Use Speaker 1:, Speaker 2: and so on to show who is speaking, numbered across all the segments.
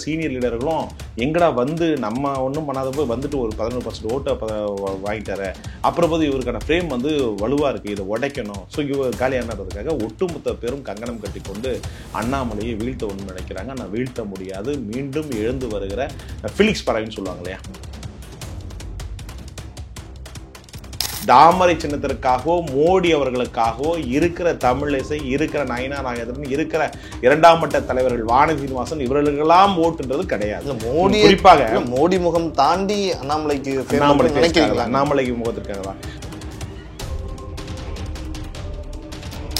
Speaker 1: Senior லீடர்களும் எங்கடா வந்து நம்ம ஒன்றும் பண்ணாதப்போ வந்துட்டு ஒரு 11% ஓட்டை வாங்கிட்டாரு, அப்புறம் போது இவருக்கான ஃப்ரேம் வந்து வலுவாக இருக்குது, இதை உடைக்கணும், ஸோ இவர் காலியானதுக்காக ஒட்டுமொத்த பேரும் கங்கணம் கட்டி கொண்டு அண்ணாமலையை வீழ்த்த நினைக்கிறாங்க. ஆனால் வீழ்த்த முடியாது. மீண்டும் எழுந்து வருகிற ஃபிலிக்ஸ் பறவைன்னு சொல்லுவாங்க இல்லையா, தாமரை சின்னத்திற்காகவோ மோடி அவர்களுக்காகவோ இருக்கிற தமிழிசை, இருக்கிற நயனா நாகேந்திரன், இருக்கிற இரண்டாம் மட்ட தலைவர்கள் வானதி சீனிவாசன் இவர்களுக்கெல்லாம் ஓட்டுன்றது கிடையாது.
Speaker 2: மோடி குறிப்பாக மோடி முகம் தாண்டி அண்ணாமலைக்கு
Speaker 1: அண்ணாமலைக்கு முகத்திற்காக தான்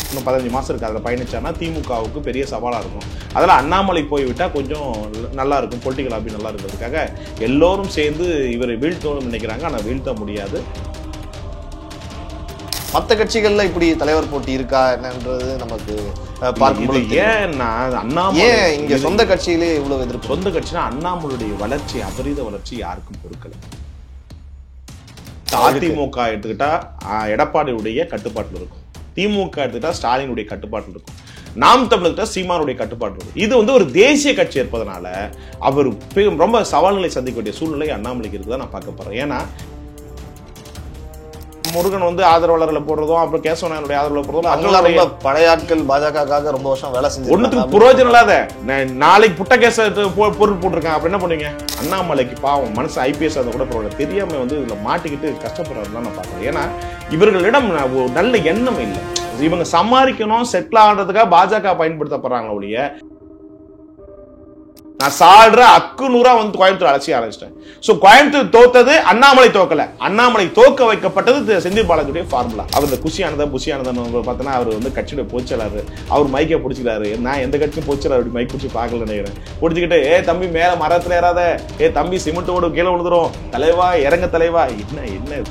Speaker 1: இன்னும் 15 மாசம் இருக்கு. அதில் பயணிச்சானா திமுகவுக்கு பெரிய சவாலாக இருக்கும். அதில் அண்ணாமலை போய்விட்டா கொஞ்சம் நல்லா இருக்கும், பொலிட்டிக்கல் ஆபி நல்லா இருக்கிறதுக்காக எல்லோரும் சேர்ந்து இவரை வீழ்த்தணும்னு நினைக்கிறாங்க. ஆனால் வீழ்த்த முடியாது.
Speaker 2: மற்ற கட்சிகள்ல இப்படி தலைவர் போட்டி இருக்கா என்னன்றது நமக்கு பார்க்கும்போது இங்க சொந்த கட்சியிலே இவ்வளவு எதிர்ப்பு.
Speaker 1: சொந்த கட்சினா அண்ணாமலையுடைய வளர்ச்சி, அபரீத வளர்ச்சி யாருக்கும் பொறுக்கல. அதிமுக எடுத்துக்கிட்டா எடப்பாடியுடைய கட்டுப்பாட்டில் இருக்கும், திமுக எடுத்துக்கிட்டா ஸ்டாலினுடைய கட்டுப்பாட்டில் இருக்கும், நாம் தமிழர்கிட்ட சீமானுடைய கட்டுப்பாடு இருக்கும். இது வந்து ஒரு தேசிய கட்சி இருப்பதனால அவர் ரொம்ப சவால்களை சந்திக்க வேண்டிய சூழ்நிலை அண்ணாமலைக்கு இருக்குதான் நான் பார்க்க போறேன். ஏன்னா முருகன் வந்து ஆதரவாளர்களை போடுறதும் அப்புறம் கேசவனாருடைய ஆதரவாளர் போடுறதும்
Speaker 2: பழைய ஆட்கள் பாஜகவுக்காக ரொம்ப வருஷம் வேலை செஞ்சு
Speaker 1: ஒன்னுக்கு புரோஜனம் இல்லாத நாளைக்கு புட்ட கேச பொருள் போட்டிருக்காங்க. அப்ப என்ன பண்ணுவீங்க? அண்ணாமலைக்கு பாவம் மனசு ஐபிஎஸ் அதை கூட பரவாயில்ல, தெரியாம வந்து இதுல மாட்டிக்கிட்டு கஷ்டப்படுறதுலாம் நான் பாக்குறேன். ஏன்னா இவர்களிடம் நல்ல எண்ணம் இல்லை. இவங்க சமாளிக்கணும், செட்டில் ஆகிறதுக்காக பாஜக பயன்படுத்தப்படுறாங்க ஒழிய நான் சாடுற அக்கு நூறா வந்து கோயம்புத்தூர் அலட்சிய ஆரம்பிச்சிட்டேன். சோ கோயம்புத்தூர் தோத்தது அண்ணாமலை தோக்கல, அண்ணாமலை தோக்க வைக்கப்பட்டது செந்தில் பாலாஜியுடைய ஃபார்முலா. அவர் இந்த புஷியானதன் பார்த்தோன்னா அவர் வந்து கட்சியோட பொதுச்செயலாளர், அவர் மைக்கை பிடிச்சிக்கிறாரு. நான் எந்த கட்சியும் பொதுச்செயலாளர் அப்படி மைக் பிடிச்சி பார்க்கல நினைக்கிறேன். பிடிச்சிக்கிட்டு தம்பி மேல மரத்துல ஏறாத, தம்பி சிமெண்டோடு கீழே விழுந்துரும், தலைவா இறங்க தலைவா, என்ன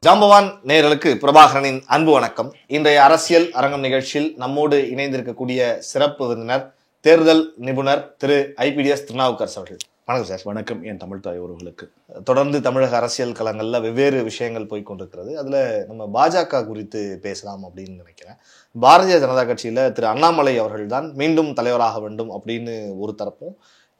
Speaker 2: ஜாம்பவான் நேயர்களுக்கு பிரபாகரனின் அன்பு வணக்கம். இன்றைய அரசியல் அரங்கம் நிகழ்ச்சியில் நம்மோடு இணைந்திருக்கக்கூடிய சிறப்பு விருந்தினர் தேர்தல் நிபுணர் திரு ஐபிடிஎஸ் திருநாவுக்கரசு அவர்கள். வணக்கம் சார்.
Speaker 1: வணக்கம் என் தமிழ் தாய் உறவுகளுக்கு.
Speaker 2: தொடர்ந்து தமிழக அரசியல் களங்கள்ல வெவ்வேறு விஷயங்கள் போய்கொண்டிருக்கிறது. அதுல நம்ம பாஜக குறித்து பேசலாம் அப்படின்னு நினைக்கிறேன். பாரதிய ஜனதா கட்சியில திரு அண்ணாமலை அவர்கள் தான் மீண்டும் தலைவராக வேண்டும் அப்படின்னு ஒரு தரப்பும்,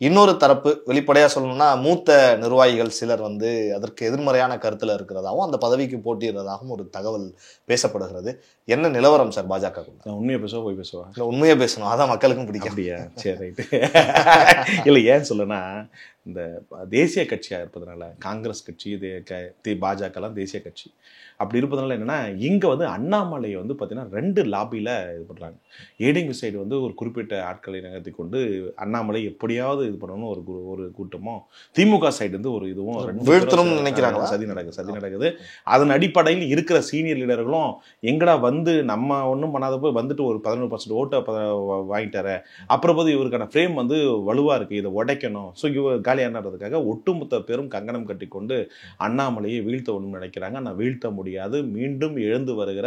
Speaker 2: இன்னொரு தரப்பு வெளிப்படையா சொல்லணும்னா மூத்த நிர்வாகிகள் சிலர் வந்து அதற்கு எதிர்மறையான கருத்துல இருக்கிறதாகவும் அந்த பதவிக்கு போட்டியிடுறதாகவும் ஒரு தகவல் பேசப்படுகிறது. என்ன நிலவரம் சார் பாஜக?
Speaker 1: உண்மையை பேசுவா போய் பேசுவா?
Speaker 2: இல்லை, உண்மையை பேசணும், அதான் மக்களுக்கும் பிடிக்கும்.
Speaker 1: அப்படியா? சரி, ரைட்டு. இல்லை, ஏன் சொல்லுன்னா இந்த தேசிய கட்சியாக இருப்பதனால காங்கிரஸ் கட்சி பாஜகலாம் தேசிய கட்சி அப்படி இருப்பதனால என்னன்னா இங்கே வந்து அண்ணாமலை வந்து பார்த்தீங்கன்னா 2 லாபியில் இது பண்ணுறாங்க. ஏடிஎம்கே சைடு வந்து ஒரு குறிப்பிட்ட ஆட்களை நகர்த்தி கொண்டு அண்ணாமலை எப்படியாவது இது பண்ணணும் ஒரு கூட்டமும், திமுக சைடு வந்து ஒரு இதுவும்
Speaker 2: நினைக்கிறாங்க.
Speaker 1: சதி நடக்குது. அதன் அடிப்படையில் இருக்கிற சீனியர் லீடர்களும் எங்கடா வந்து நம்ம ஒன்றும் பண்ணாதப்போ வந்துட்டு ஒரு 11% ஓட்டை வாங்கிட்டாரு, அப்புறம் போது இவருக்கான ஃப்ரேம் வந்து வலுவாக இருக்குது, இதை உடைக்கணும், ஸோ இவர் காலியானதுக்காக ஒட்டுமொத்த பேரும் கங்கணம் கட்டி கொண்டு அண்ணாமலையை வீழ்த்த நினைக்கிறாங்க. ஆனால் வீழ்த்த முடியாது. மீண்டும் எழுந்து வருகிற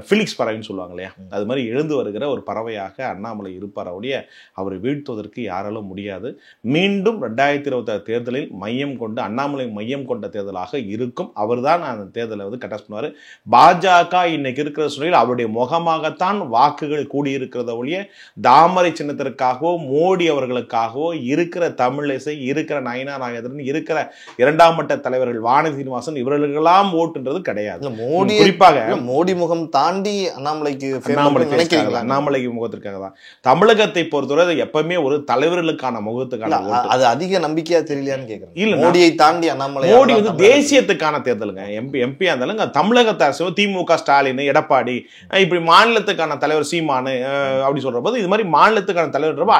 Speaker 1: ஃபிலிக்ஸ் பறவைன்னு சொல்லுவாங்க இல்லையா, அது மாதிரி எழுந்து வருகிற ஒரு பறவையாக அண்ணாமலை இருப்பார். அவருடைய அவரை வீழ்த்துவதற்கு யாராலும் முடியாது. மீண்டும் 2026 தேர்தலில் மையம் கொண்டு அண்ணாமலை மையம் கொண்ட தேர்தலாக இருக்கும். அவர் தான் அந்த தேர்தலை வந்து கட்டஸ் பண்ணுவார். பாஜக இன்னைக்கு இருக்கிற சூழலில் அவருடைய முகமாகத்தான் வாக்குகள் கூடியிருக்கிறத ஒழிய தாமரை சின்னத்திற்காகவோ மோடி அவர்களுக்காகவோ இருக்கிற தமிழிசை, இருக்கிற நயனா நாகேந்திரன், இருக்கிற இரண்டாம் மட்ட தலைவர்கள் வானதி சீனிவாசன் இவர்களுக்கெல்லாம் ஓட்டுன்றது கிடையாது.
Speaker 2: மோடி குறிப்பாக மோடி முகம் தாண்டி அண்ணாமலைக்கு
Speaker 1: முகத்திற்காக தான். தமிழகத்தை பொறுத்தவரை எப்பவுமே ஒரு தலைவர்களுக்கான முகத்துக்கான
Speaker 2: அது அதிக நம்பிக்கையா தெரியலையான்னு கேட்கிறேன். இல்ல, மோடியை தாண்டி அண்ணாமலை,
Speaker 1: மோடி வந்து தேசியத்துக்கான தேர்தலுங்க. எம்பியா இருந்தாலும் தமிழகத்தை அரசு திமுக ஸ்டாலின், எடப்பாடி, இப்படி மாநிலத்துக்கான தலைவர் சீமானு அப்படி சொல்ற போது இது மாதிரி மாநிலத்துக்கான தலைவர்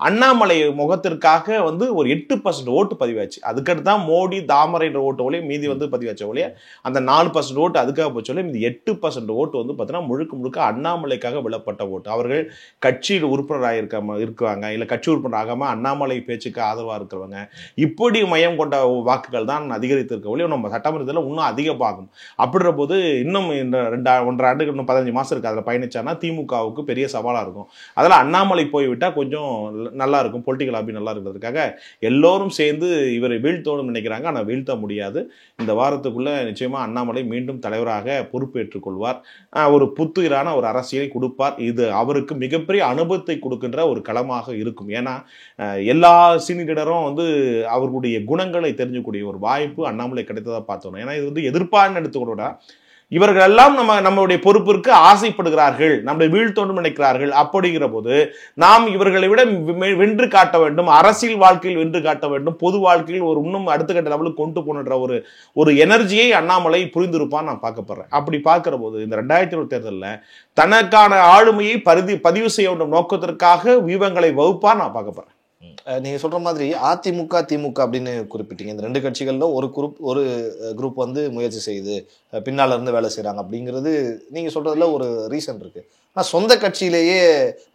Speaker 1: அண்ணாமலை முகத்திற்காக வந்து ஒரு 8% ஓட்டு பதிவாச்சு. அதுக்கடுத்து தான் மோடி தாமரைன்ற ஓட்டு ஒழிய மீதி வந்து பதிவாச்ச ஒழிய அந்த 4% ஓட்டு அதுக்காக போச்சு. இந்த 8% ஓட்டு வந்து பார்த்தீங்கன்னா முழுக்க அண்ணாமலைக்காக விழப்பட்ட ஓட்டு. அவர்கள் கட்சியில் உறுப்பினராக இருக்காங்க, இல்லை கட்சி உறுப்பினர் ஆகாம அண்ணாமலை பேச்சுக்கு ஆதரவாக இருக்கிறவங்க, இப்படி மையம் கொண்ட வாக்குகள் தான் அதிகரித்திருக்க ஒழிய நம்ம சட்டமன்றத்தில் இன்னும் அதிகமாகும். அப்படின்ற போது இன்னும் இந்த 1.5 ஆண்டுக்கு இன்னும் 15 மாசம் இருக்கு. அதில் பயணிச்சானா திமுகவுக்கு பெரிய சவாலாக இருக்கும். அதில் அண்ணாமலை போய்விட்டா கொஞ்சம் நல்லா இருக்கும், பொலிட்டிக்கல் ஆபி நல்லா இருக்கிறதுக்காக எல்லோரும் சேர்ந்து இவரை வீழ்த்தணும்னு நினைக்கிறாங்க. ஆனால் வீழ்த்த முடியாது. இந்த வாரத்துக்குள்ள நிச்சயமா அண்ணாமலை மீண்டும் தலைவராக பொறுப்பேற்றுக் கொள்வார். ஒரு புத்துயிரான ஒரு அரசியலை கொடுப்பார். இது அவருக்கு மிகப்பெரிய அனுபவத்தை கொடுக்கின்ற ஒரு களமாக இருக்கும். ஏன்னா எல்லா சீனியரும் வந்து அவர்களுடைய குணங்களை தெரிஞ்சக்கூடிய ஒரு வாய்ப்பு அண்ணாமலை கிடைத்ததா பார்த்தோம். ஏன்னா இது வந்து எதிர்ப்பான்னு எடுத்துக்கூட இவர்கள் எல்லாம் நம்மளுடைய பொறுப்பிற்கு ஆசைப்படுகிறார்கள், நம்மளை வீழ்த்தோண்டும் நினைக்கிறார்கள். அப்படிங்கிற போது நாம் இவர்களை விட வென்று காட்ட வேண்டும், அரசியல் வாழ்க்கையில் வென்று காட்ட வேண்டும், பொது வாழ்க்கையில் ஒரு இன்னும் அடுத்த கட்ட லெவலுக்கு கொண்டு போன்ற ஒரு எனர்ஜியை அண்ணாமலை புரிந்திருப்பான்னு நான் பார்க்கப்படுறேன். அப்படி பார்க்கிற போது இந்த 2020 தேர்தலில் தனக்கான ஆளுமையை பதிவு செய்ய வேண்டும் நோக்கத்திற்காக வியூகங்களை வகுப்பான்னு நான் பார்க்கப்படுறேன்.
Speaker 2: நீங்க சொல்ற மாதிரி அதிமுக திமுக அப்படின்னு குறிப்பிட்டீங்க. இந்த ரெண்டு கட்சிகள்ல ஒரு குரூப் வந்து முயற்சி செய்யுது, பின்னால இருந்து வேலை செய்யறாங்க அப்படிங்கிறது நீங்க சொல்றதுல ஒரு ரீசன் இருக்கு. ஆனா சொந்த கட்சியிலேயே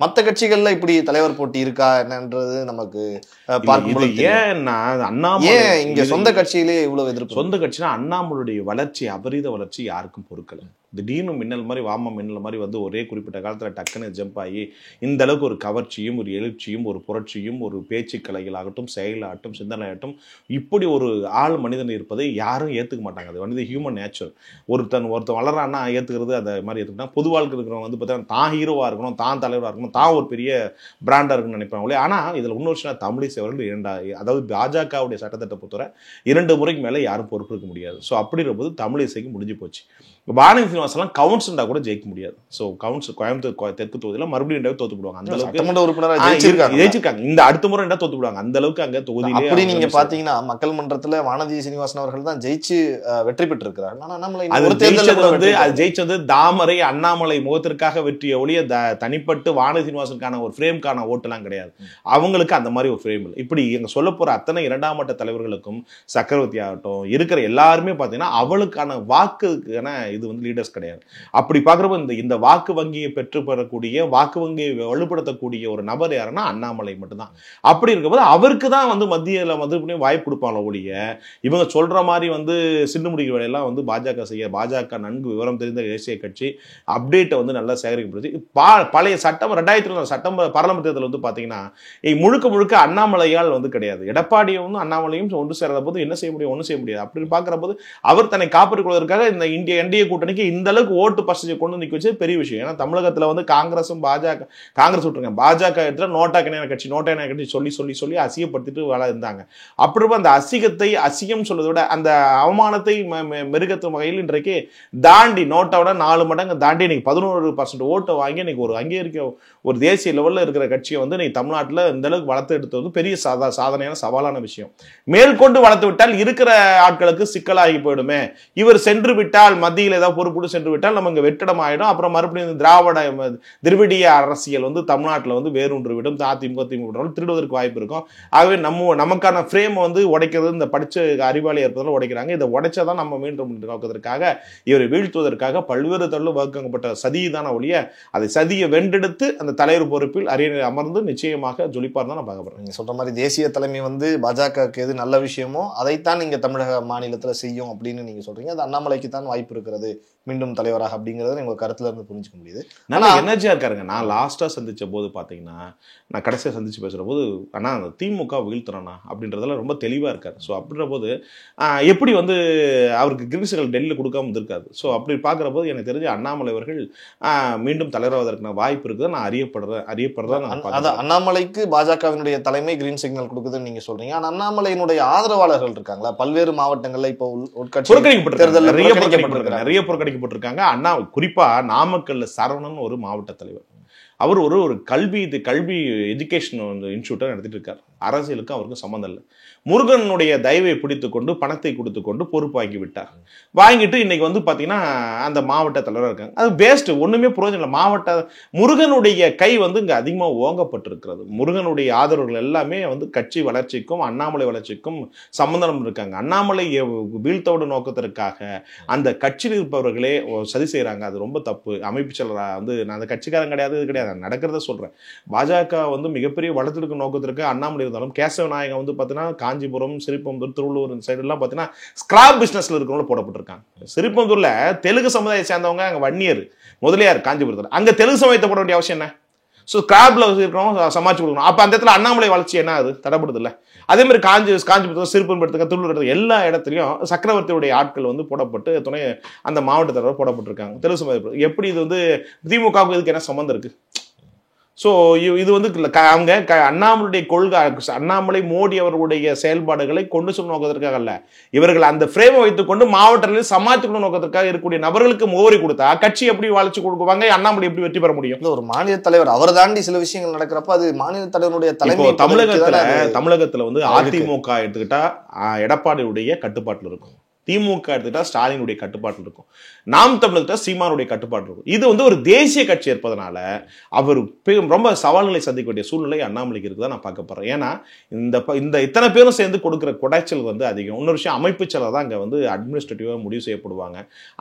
Speaker 2: மற்ற கட்சிகள்ல இப்படி தலைவர் போட்டி இருக்கா என்னன்றது நமக்கு பார்க்கும்போது ஏன் இங்க சொந்த கட்சியிலேயே இவ்வளவு எதிர்ப்பு?
Speaker 1: சொந்த கட்சினா அண்ணாமலையுடைய வளர்ச்சி, அபரீத வளர்ச்சி யாருக்கும் பொறுக்கல. திடீர்னு மின்னல் மாதிரி வாம மின்னல் மாதிரி வந்து ஒரே குறிப்பிட்ட காலத்தில் டக்குன்னு ஜம்ப் ஆகி இந்த அளவுக்கு ஒரு கவர்ச்சியும் ஒரு எழுச்சியும் ஒரு புரட்சியும் ஒரு பேச்சு கலைகளாகட்டும் செயலாகட்டும் சிந்தனையாகட்டும் இப்படி ஒரு மனிதன் இருப்பதை யாரும் ஏற்றுக்க மாட்டாங்க. அது வந்து ஹியூமன் நேச்சர். ஒருத்தன் வளரான்னா ஏற்றுக்கிறது அந்த மாதிரி ஏற்றுக்கிட்டா. பொது வாழ்க்கை இருக்கிறவங்க வந்து பார்த்தீங்கன்னா தான் ஹீரோவாக இருக்கணும், தான் தலைவராக இருக்கணும், தான் ஒரு பெரிய பிராண்டாக இருக்குன்னு நினைப்பாங்களே. ஆனால் இதில் இன்னொரு விஷயம் தமிழிசை அவர்கள் அதாவது பாஜகவுடைய சட்டத்திட்ட பொறுத்தவரை 2 முறைக்கு மேலே யாரும் பொறுப்பெடுக்க முடியாது. ஸோ அப்படிங்கிற போது தமிழிசைக்கு முடிஞ்சு போச்சு. வானதி சீனிவாசன்லாம் கவுன்சிலரா கூட ஜெயிக்க முடியாது. ஸோ கவுன்சில் கோயம்புத்தூர் தெற்கு தொகுதியில் மறுபடியும் தோத்து போடுவாங்க. அந்த அளவுக்கு ஜெயிச்சிருக்காங்க. இந்த அடுத்த முறை தோத்து போடுவாங்க. அந்த அளவுக்கு அங்க தொகுதியிலே
Speaker 2: அப்படி நீங்க பாத்தீங்கன்னா மக்கள் மன்றத்துல வானதி சீனிவாசன் அவர்கள் தான் ஜெயிச்சு வெற்றி பெற்றிருக்கிறார்.
Speaker 1: அது ஜெயிச்சது தாமரை அண்ணாமலை முகத்திற்காக வெற்றிய ஒழிய தனிப்பட்டு வானதி சீனிவாசனுக்கான ஒரு ஃப்ரேம்கான ஓட்டுலாம் கிடையாது. அவங்களுக்கு அந்த மாதிரி ஒரு ஃப்ரேம் இல்லை. இப்படி எங்க சொல்ல போற அத்தனை 2ஆம் மட்ட தலைவர்களுக்கும் சக்கரவர்த்தி ஆகட்டும் இருக்கிற எல்லாருமே பாத்தீங்கன்னா அவளுக்கான வாக்குக்கான இது வந்து லீடர்ஸ் கிடையாது. அப்படி பார்க்குறப்ப இந்த வாக்கு வங்கியை பெற்று பெறக்கூடிய வாக்கு வங்கியை வலுப்படுத்தக்கூடிய ஒரு நபர் யாருன்னா அண்ணாமலை மட்டும்தான். அப்படி இருக்கும்போது அவருக்கு தான் வந்து மத்தியில் வந்து வாய்ப்பு கொடுப்பாங்க ஒழிய இவங்க சொல்ற மாதிரி வந்து சிண்டு முடிக்கிற வேலையெல்லாம் வந்து பாஜக செய்ய. பாஜக நன்கு விவரம் தெரிந்த தேசிய கட்சி அப்டேட்டை வந்து நல்லா சேகரிக்கப்படுது. பழைய சட்டம் 2020 சட்டம் பாராளுமன்ற தேர்தல் வந்து பார்த்தீங்கன்னா முழுக்க அண்ணாமலையால் வந்து கிடையாது. எடப்பாடியும் வந்து அண்ணாமலையும் ஒன்று சேராத போது என்ன செய்ய முடியும்? ஒன்றும் செய்ய முடியாது. அப்படி பார்க்குற போது அவர் தன்னை காப்பாற்றிக் கொள்வதற்காக இந்த என்டிஏ கூட்டணிக்கு இந்த அளவுக்கு ஓட்டு பர்சன்டேஜ் கொண்டு நிற்க வச்சு பெரிய விஷயம். ஏன்னா தமிழகத்தில் வந்து காங்கிரஸும் காங்கிரஸ் விட்டுருங்க, பாஜக எடுத்து நோட்டா கட்சி சொல்லி அசிங்கப்படுத்திட்டு வேலை இருந்தாங்க. அப்படி அந்த அசியம் சொல்வதை விட அந்த அவமானத்தை மெருகத்தும் வகையில் இன்றைக்கு தாண்டி நோட்டாவோட 4 மடங்கு தாண்டி இன்னைக்கு 11% ஓட்டை வாங்கி இன்னைக்கு ஒரு அங்கீகரிக்க ஒரு தேசிய லெவலில் இருக்கிற கட்சியை வந்து இன்னைக்கு தமிழ்நாட்டில் இந்த அளவுக்கு வளர்த்து எடுத்தது வந்து பெரிய சாதனையான சவாலான விஷயம். மேற்கொண்டு வளர்த்து விட்டால் இருக்கிற ஆட்களுக்கு சிக்கலாகி போயிடுமே. இவர் சென்று விட்டால் மத்தியில் ஏதாவது பொறுப்பு சென்று விட்டால் நமக்கு வெற்றிடம் ஆயிடும். அப்புறம் மறுபடியும் திராவிடிய அரசியல் வந்து தமிழ்நாட்டில் வந்து வேரூன்று விடும். அதிமுக திருடுவதற்கு வாய்ப்பு இருக்கும். ஆகவே நமக்கான ஃப்ரேம் வந்து உடைக்கிறது இந்த படிச்ச அறிவாளி இருப்பதால் உடைக்கிறாங்க. இதை உடைச்சாதான் நம்ம மீண்டும் நோக்கத்திற்காக இவரை வீழ்த்துவதற்காக பல்வேறு தள்ள வகுக்கப்பட்ட சதிதான ஒழிய அதை சதியை வென்றெடுத்து அந்த தலைவர் பொறுப்பில் அரியணை அமர்ந்து நிச்சயமாக ஜொலிப்பார் தான் நான் பார்க்கப்படுறேன்.
Speaker 2: நீங்க சொல்ற மாதிரி தேசிய தலைமை வந்து பாஜகவுக்கு எது நல்ல விஷயமோ அதைத்தான் நீங்க தமிழக மாநிலத்துல செய்யும் அப்படின்னு நீங்க சொல்றீங்க. அது அண்ணாமலைக்கு தான் வாய்ப்பு இருக்கிறது மீண்டும் தலைவராக அப்படிங்கறத உங்க கருத்துல இருந்து புரிஞ்சுக்க முடியுது.
Speaker 1: நல்லா எனர்ஜியா இருக்காருங்க. நான் லாஸ்டா சந்திச்ச போது பாத்தீங்கன்னா நான் கடைசியா சந்திச்சு பேசுற போது ஆனா அந்த திமுக வீழ்த்துறானா அப்படின்றதுல ரொம்ப தெளிவா இருக்காரு. ஸோ அப்படின்ற போது எப்படி வந்து அவருக்கு கிரீன்ஸுகள் டெல்லியில் கொடுக்காம இருக்காது. ஸோ அப்படி பார்க்குற போது எனக்கு தெரிஞ்ச அண்ணாமலை அவர்கள் மீண்டும் தலைவராவதற்கான வாய்ப்பு இருக்குது. நான் அறியப்படுறேன்.
Speaker 2: அண்ணாமலைக்கு பாஜகவினுடைய தலைமை கிரீன் சிக்னல் கொடுக்குதுன்னு நீங்க சொல்றீங்க. ஆனா அண்ணாமலையினுடைய ஆதரவாளர்கள் இருக்காங்களா பல்வேறு மாவட்டங்கள்ல இப்போ
Speaker 1: நிறைய புறக்கணிக்கப்பட்டிருக்காங்க. அண்ணா குறிப்பா நாமக்கல்ல சரவணன் ஒரு மாவட்ட தலைவர். அவர் ஒரு கல்வி எஜுகேஷன் இன்ஸ்டியூட்டை நடத்திட்டு இருக்கார். அரசியலுக்கும் அவருக்கும் சம்மந்தம் இல்லை. முருகனுடைய தயவை பிடித்து கொண்டு பணத்தை கொடுத்து கொண்டு பொறுப்பாக்கி விட்டார். வாங்கிட்டு இன்னைக்கு வந்து பார்த்தீங்கன்னா அந்த மாவட்ட தலைவராக இருக்காங்க. அது பேஸ்ட் ஒன்றுமே பிரயோஜனம் இல்லை. முருகனுடைய கை வந்து இங்கே அதிகமாக ஓங்கப்பட்டிருக்கிறது. முருகனுடைய ஆதரவுகள் எல்லாமே வந்து கட்சி வளர்ச்சிக்கும் அண்ணாமலை வளர்ச்சிக்கும் சம்பந்தம் இருக்காங்க. அண்ணாமலை வீழ்த்தோடு நோக்கத்திற்காக அந்த கட்சியில் இருப்பவர்களே சதி செய்கிறாங்க. அது ரொம்ப தப்பு. அமைப்பு செயலராக வந்து நான் அந்த கட்சிக்காரன் கிடையாது, இது கிடையாது, நடக்கிறத சொல்கிறேன். பாஜக வந்து மிகப்பெரிய வளர்த்தெடுக்கும் நோக்கத்திற்கு அண்ணாமலை இருந்தாலும் கேசவநாயகம் வந்து பார்த்தீங்கன்னா காஞ்சிபுரம் சிறுபம்பூர் திருவள்ளூர் சைடெல்லாம் பார்த்தீங்கன்னா ஸ்கிராப் பிஸ்னஸில் இருக்கிறவங்க போடப்பட்டிருக்காங்க. சிறுபம்பூரில் தெலுங்கு சமுதாயம் சேர்ந்தவங்க அங்கே வன்னியர் முதலியார் காஞ்சிபுரத்தில் அங்கே தெலுங்கு சமயத்தை போட வேண்டிய அவசியம் என்ன? ஸோ கிராப்ல இருக்கிறவங்க சமாளிச்சு கொடுக்கணும். அப்போ அந்த இடத்துல அண்ணாமலை வளர்ச்சி என்ன அது தடைப்படுது இல்லை. அதே மாதிரி காஞ்சிபுரத்துக்கு சிறுபெரும்படுத்துக்க திருவள்ளூர் எல்லா இடத்துலையும் சக்கரவர்த்தியுடைய ஆட்கள் வந்து போடப்பட்டு துணை அந்த மாவட்ட தலைவர் போடப்பட்டிருக்காங்க. தெலுங்கு எப்படி இது வந்து திமுகவுக்கு இதுக்கு என்ன சம்மந்தம் இருக்கு? ஸோ இது வந்து அவங்க அண்ணாமலையுடைய கொள்கை, அண்ணாமலை மோடி அவர்களுடைய செயல்பாடுகளை கொண்டு சொல்ல நோக்கத்திற்காக அல்ல, இவர்கள் அந்த ஃப்ரேமை வைத்துக்கொண்டு மாவட்டங்களில் சமாளித்துக்கொண்டு நோக்கத்திற்காக இருக்கக்கூடிய நபர்களுக்கு முகவரி கொடுத்தா கட்சி எப்படி வளர்ச்சி கொடுக்குவாங்க, அண்ணாமலை எப்படி வெற்றி பெற முடியும்?
Speaker 2: ஒரு மாநில தலைவர் அவர் தாண்டி சில விஷயங்கள் நடக்கிறப்ப அது மாநில தலைவருடைய தலைமை.
Speaker 1: தமிழகத்துல வந்து அதிமுக எடுத்துக்கிட்டா எடப்பாடியுடைய கட்டுப்பாட்டில் இருக்கும், திமுக எடுத்துக்கிட்டா ஸ்டாலினுடைய கட்டுப்பாட்டில் இருக்கும், நாம் தமிழர்கிட்ட சீமானுடைய கட்டுப்பாட்டில் இருக்கும். இது வந்து ஒரு தேசிய கட்சி இருப்பதனால அவர் ரொம்ப சவால்களை சந்திக்க வேண்டிய சூழ்நிலை அண்ணாமலைக்கு இருக்குதான் நான் பார்க்க போறேன். ஏன்னா இந்த இத்தனை பேரும் சேர்ந்து கொடுக்குற குடைச்சல் வந்து அதிகம். இன்னொரு விஷயம், அமைப்பு செலவு தான் அங்கே வந்து அட்மினிஸ்ட்ரேட்டிவாக முடிவு செய்யப்படுவாங்க.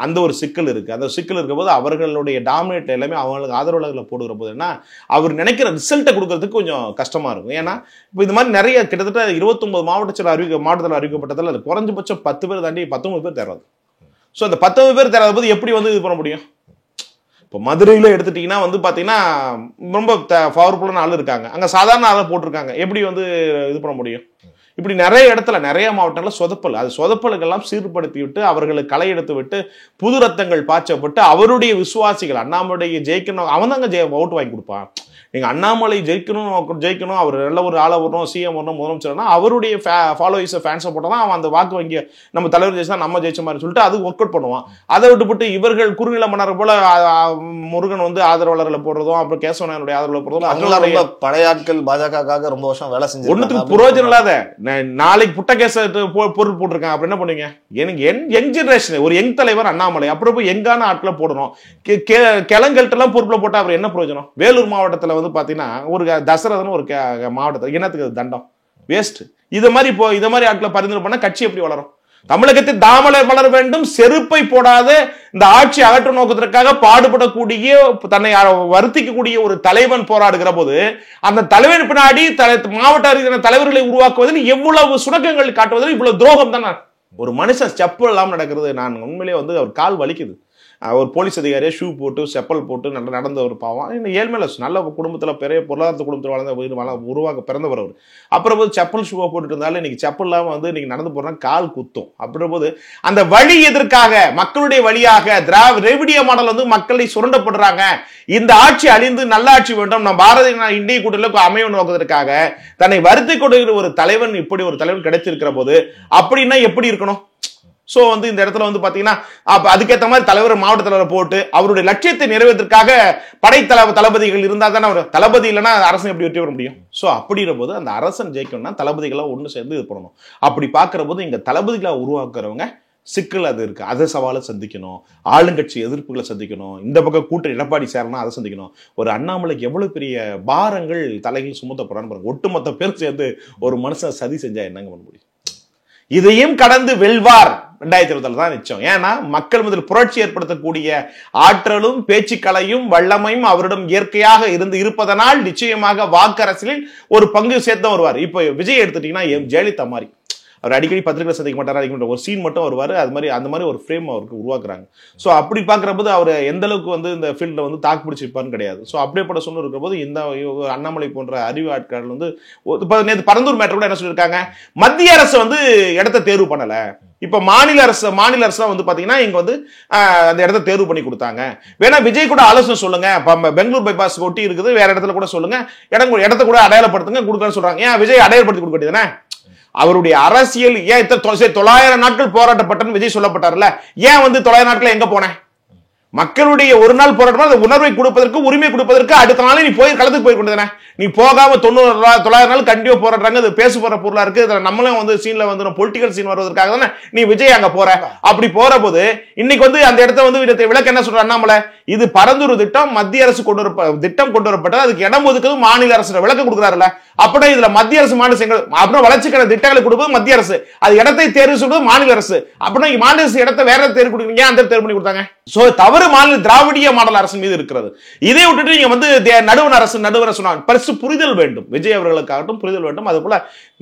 Speaker 1: அந்த ஒரு சிக்கல் இருக்கு. அந்த சிக்கல் இருக்கும் போது அவர்களுடைய டாமினேட் எல்லாமே அவங்களுக்கு ஆதரவாளர்களை போடுகிற போது என்ன அவர் நினைக்கிற ரிசல்ட்டை கொடுக்கறதுக்கு கொஞ்சம் கஷ்டமா இருக்கும். ஏன்னா இப்போ இது மாதிரி நிறைய கிட்டத்தட்ட 29 மாவட்டத்தில் அறிவிக்கப்பட்டதில் அது குறைஞ்சபட்சம் 10 பேர் தாண்டி 19 பேர் தேர்வாது. ஸோ அந்த 19 பேர் தேர்வாத போது எப்படி வந்து இது பண்ண முடியும்? இப்போ மதுரையில் எடுத்துட்டீங்கன்னா வந்து பார்த்தீங்கன்னா ரொம்ப பவர்ஃபுல்லான ஆள் இருக்காங்க, அங்கே சாதாரண ஆளை போட்டிருக்காங்க, எப்படி வந்து இது பண்ண முடியும்? இப்படி நிறைய இடத்துல நிறைய மாவட்டங்களில் சொதப்பல், அது சொதப்பலுக்கெல்லாம் சீர்படுத்தி விட்டு அவர்களுக்கு களை எடுத்து விட்டு புது ரத்தங்கள் பாய்ச்சப்பட்டு அவருடைய விசுவாசிகள் அண்ணாமலையை ஜெயிக்கணும், அவன் தாங்க ஓட்டு வாங்கி கொடுப்பான். நீங்கள் அண்ணாமலை ஜெயிக்கணும் அவர் நல்ல ஒரு ஆளை வரணும், சிஎம் வரணும், முதலமைச்சர்னா அவருடைய ஃபாலோவர்ஸை ஃபேன்ஸை போட்டால் தான் அவன் அந்த வாக்கு வங்கி நம்ம தலைவர் ஜெயிச்சா நம்ம ஜெயிச்ச மாதிரி சொல்லிட்டு அது ஒர்க் அவுட் பண்ணுவான். அதை விட்டுப்பட்டு இவர்கள் குறுநில மன்னர் போல முருகன் வந்து ஆதரவாளர்களை போடுறதும் அப்புறம் கேசவனுடைய ஆதரவாளர் போடுறதும்
Speaker 2: அவங்கள பழைய ஆட்கள் பாஜகவுக்காக ரொம்ப வருஷம் வேலை செஞ்சு
Speaker 1: ஒன்றுத்துக்கு புரோஜனம் இல்லாத நாளைக்கு புட்ட கேச பொருள் போட்டிருக்காங்க. அப்படி என்ன பண்ணுவீங்க? எனக்கு யங் ஜெனரேஷன் ஒரு யங் தலைவர் அண்ணாமலை அப்புறம் போய் யங்கான ஆட்களை போடணும். கிளங்கல்ட்டெல்லாம் பொறுப்பில் போட்டால் அப்புறம் என்ன பிரயோஜனம்? வேலூர் மாவட்டத்தில் வந்து பார்த்தீங்கன்னா ஒரு தசரதன் ஒரு மாவட்டத்தில் என்னத்துக்கு தண்டம் வேஸ்ட். இதை மாதிரி ஆட்களை பரிந்துரை பண்ண கட்சி எப்படி வளரும்? தமிழகத்தில் தாமலை வளர வேண்டும், செருப்பை போடாத இந்த ஆட்சி அகற்றும் நோக்கத்திற்காக பாடுபடக்கூடிய தன்னை வருத்திக்கக்கூடிய ஒரு தலைவன் போராடுகிற போது அந்த தலைவன் பின்னாடி மாவட்ட தலைவர்களை உருவாக்குவதில் எவ்வளவு சுணக்கங்கள் காட்டுவதில் இவ்வளவு துரோகம் தான். ஒரு மனுஷன் செப்பல் எல்லாம் நடக்கிறது, நான் உண்மையிலேயே வந்து அவர் கால் வலிக்குது. ஒரு போலீஸ் அதிகாரியை ஷூ போட்டு செப்பல் போட்டு நடந்த ஒரு பாவம். ஏழ்மையில நல்ல குடும்பத்தில் பெரிய பொருளாதார குடும்பத்தில் உருவாக்க பிறந்தவர் அவர். அப்புறம் போது செப்பல் ஷூவை போட்டுட்டு இருந்தாலும் இன்னைக்கு செப்பல் இல்லாமல் வந்து இன்னைக்கு நடந்து போறோம்னா கால் குத்தும். அப்படின்ற போது அந்த வழி எதற்காக? மக்களுடைய வழியாக திராவிடிய மாடல் வந்து மக்களை சுரண்டப்படுறாங்க. இந்த ஆட்சி அழிந்து நல்ல ஆட்சி வேண்டும், நம்ம பாரதிய இந்திய கூட்டத்தில் அமையும் நோக்கத்திற்காக தன்னை வருத்தி கொடுக்கிற ஒரு தலைவன், இப்படி ஒரு தலைவன் கிடைச்சிருக்கிற போது அப்படின்னா எப்படி இருக்கணும்? ஸோ வந்து இந்த இடத்துல வந்து பார்த்தீங்கன்னா அதுக்கேற்ற மாதிரி தலைவர் மாவட்ட தலைவரை போட்டு அவருடைய லட்சியத்தை நிறைவேற்றற்காக தளபதிகள் இருந்தால் தானே அவர் தளபதி இல்லைன்னா அரசன் எப்படி வெற்றி பெற முடியும்? ஸோ அப்படிங்கிற போது அந்த அரசன் ஜெயிக்கணும்னா தளபதிகளாக ஒன்று சேர்ந்து இது பண்ணணும். அப்படி பார்க்குற போது இங்கே தளபதிகளாக உருவாக்குறவங்க சிக்கல் அது இருக்கு, அதை சவாலை சந்திக்கணும், ஆளுங்கட்சி எதிர்ப்புகளை சந்திக்கணும், இந்த பக்கம் கூட்டணி எடப்பாடி சேரணும் அதை சந்திக்கணும். ஒரு அண்ணாமலைக்கு எவ்வளவு பெரிய பாரங்கள் தலைகள் சுமத்தப்படுறான்னு பாருங்க. ஒட்டுமொத்த பேர் சேர்ந்து ஒரு மனுஷன் சதி செஞ்சா என்னங்க பண்ண முடியும்? இதையும் கடந்து வெல்வார் 2020 தான் நிச்சயம். ஏன்னா மக்கள் முதல் புரட்சி ஏற்படுத்தக்கூடிய ஆற்றலும் பேச்சுக்களையும் வல்லமையும் அவரிடம் இயற்கையாக இருப்பதனால் நிச்சயமாக வாக்கரசியலில் ஒரு பங்கு சேர்த்து வருவார். இப்போ விஜய் எடுத்துட்டீங்கன்னா ஜெயலலிதா மாதிரி அவர் அடிக்கடி பத்திரிகை சந்திக்க மாட்டார், ஒரு சீன் மட்டும் வருவார். அது மாதிரி அந்த மாதிரி ஒரு ஃப்ரேம் அவருக்கு உருவாக்குறாங்க. ஸோ அப்படி பார்க்குறபோது அவர் எந்த அளவுக்கு வந்து இந்த ஃபீல்டில் வந்து தாக்கு பிடிச்சிருப்பான்னு கிடையாது. ஸோ அப்படியேப்பட்ட சூழ்நிலை இருக்கிற போது இந்த அண்ணாமலை போன்ற அறிவு ஆட்கள் வந்து நேற்று பரந்தூர் மேட்டர் கூட என்ன சொல்லியிருக்காங்க, மத்திய அரசு வந்து இடத்த தேர்வு பண்ணலை, இப்ப மாநில அரசு வந்து பாத்தீங்கன்னா இங்க வந்து அந்த இடத்த தேர்வு பண்ணி கொடுத்தாங்க. வேணா விஜய் கூட ஆலோசனை சொல்லுங்க, பெங்களூர் பைபாஸ் ஒட்டி இருக்குது, வேற இடத்துல கூட சொல்லுங்க, இடத்த கூட அடையாளப்படுத்துங்க கொடுக்கன்னு சொல்றாங்க. ஏன் விஜய் அடையாளப்படுத்தி கொடுக்க வேண்டியதானே? அவருடைய அரசியல் ஏன் 900 நாட்கள் போராட்டப்பட்டன்னு விஜய் சொல்லப்பட்டார்ல, ஏன் வந்து 900 நாட்கள் எங்க போனேன்? மக்களுடைய ஒரு நாள் போராட்டம் அந்த உணர்வை கொடுப்பதற்கு, உரிமை கொடுப்பதற்கு அடுத்த நாள் நீ போய் களத்துக்கு போய் கொண்டு நீ போகாம 900 நாள் கண்டிப்பா போராடுறாங்க. அது பேச போற பொருளா இருக்கு. நம்மளும் வந்து சீன்ல வந்து பொலிட்டிக்கல் சீன் வருவதற்காக தானே நீ விஜய் அங்க போற. அப்படி போற போது இன்னைக்கு வந்து அந்த இடத்த வந்து விளக்க என்ன சொல்ற அண்ணாமலை, இது பரந்தூர் திட்டம் மத்திய அரசு திட்டம் கொண்டு வரப்பட்டது, அதுக்கு இடம் ஒதுக்குது மாநில அரசு விளக்க கொடுக்குறாருல்ல. அப்படின்னா இதுல மத்திய அரசு மாநில அப்புறம் வளர்ச்சிக்கான திட்டங்களை கொடுப்பது மத்திய அரசு, அது இடத்தை தேர்வு சொல்றது மாநில அரசு. அப்படின்னா மாநில அரசு இடத்தை வேற தேர்வு கொடுக்குறீங்க, அந்த தேர்வு பண்ணி கொடுத்தாங்க. சோ தவறு மாநில திராவிடிய மாடல் அரசு மீது இருக்கிறது. இதை விட்டுட்டு நீங்க வந்து நடுவண் அரசு பரிசு புரிதல் வேண்டும், விஜய் அவர்களுக்காகட்டும் புரிதல் வேண்டும். அது போல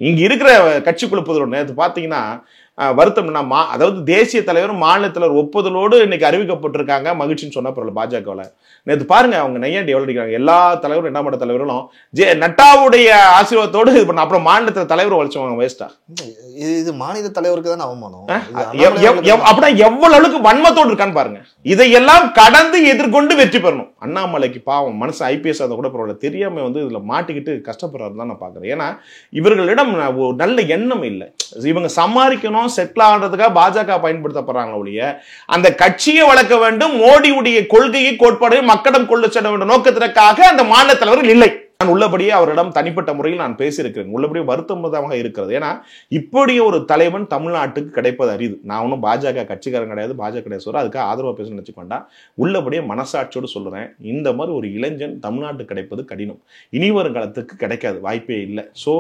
Speaker 1: இங்க இருக்கிற கட்சி குழுப்பதோட நேற்று பாத்தீங்கன்னா வருத்தம்னா அதாவது தேசிய தலைவரும் மாநில தலைவர் ஒப்புதலோடு இன்னைக்கு அறிவிக்கப்பட்டிருக்காங்க மகிழ்ச்சின்னு சொன்ன பரவாயில்ல பாஜகவில். நேற்று பாருங்க அவங்க நையாண்டி எவ்வளவு அடிக்கிறாங்க. எல்லா தலைவரும் 2ஆம் மட்ட தலைவர்களும் நட்டாவுடைய ஆசீர்வாதத்தோடு இது பண்ண அப்புறம் மாநிலத்தில் தலைவர் வலிச்சவங்க வேஸ்டா.
Speaker 2: இது மாநில தலைவருக்கு தான் அவமானம்.
Speaker 1: அப்படின்னா எவ்வளவு அளவுக்கு வன்மத்தோடு இருக்கான்னு பாருங்க. இதையெல்லாம் கடந்து எதிர்கொண்டு வெற்றி பெறணும். அண்ணாமலைக்கு பாவம் மனசு ஐபிஎஸ் அதை கூட பரவாயில்ல தெரியாம இதுல மாட்டிக்கிட்டு கஷ்டப்படுறாரு தான் நான் பாக்குறேன். ஏன்னா இவர்களிடம் ஒரு நல்ல எண்ணம் இல்லை. இவங்க சமாளிக்கணும் செட்டில் ஆகிறதுக்காக பாஜக பயன்படுத்தப்படுறாங்க ஒழிய அந்த கட்சியை வளர்க்க வேண்டும், மோடியுடைய கொள்கையை கோட்பாடு மக்களிடம் கொண்டு செல்ல வேண்டும் நோக்கத்திற்காக அந்த மாநில தலைவர்கள் இல்லை. நான் உள்ளபடியே அவரிடம் தனிப்பட்ட முறையில் நான் பேசியிருக்கிறேன். உள்ளபடியே வருத்தமாக இருக்கிறது. ஏன்னா இப்படி ஒரு தலைவன் தமிழ்நாட்டுக்கு கிடைப்பது அரிது. நான் ஒன்றும் பாஜக கட்சிக்காரன் கிடையாது, பாஜக கிடையாது சொல்றேன், அதுக்காக ஆதரவாக பேசணும்னு நினைச்சுக்கொண்டா உள்ளபடியே மனசாட்சியோடு சொல்றேன். இந்த மாதிரி ஒரு இளைஞன் தமிழ்நாட்டுக்கு கிடைப்பது கடினம், இனி வரும் காலத்துக்கு கிடைக்காது, வாய்ப்பே இல்லை. ஸோ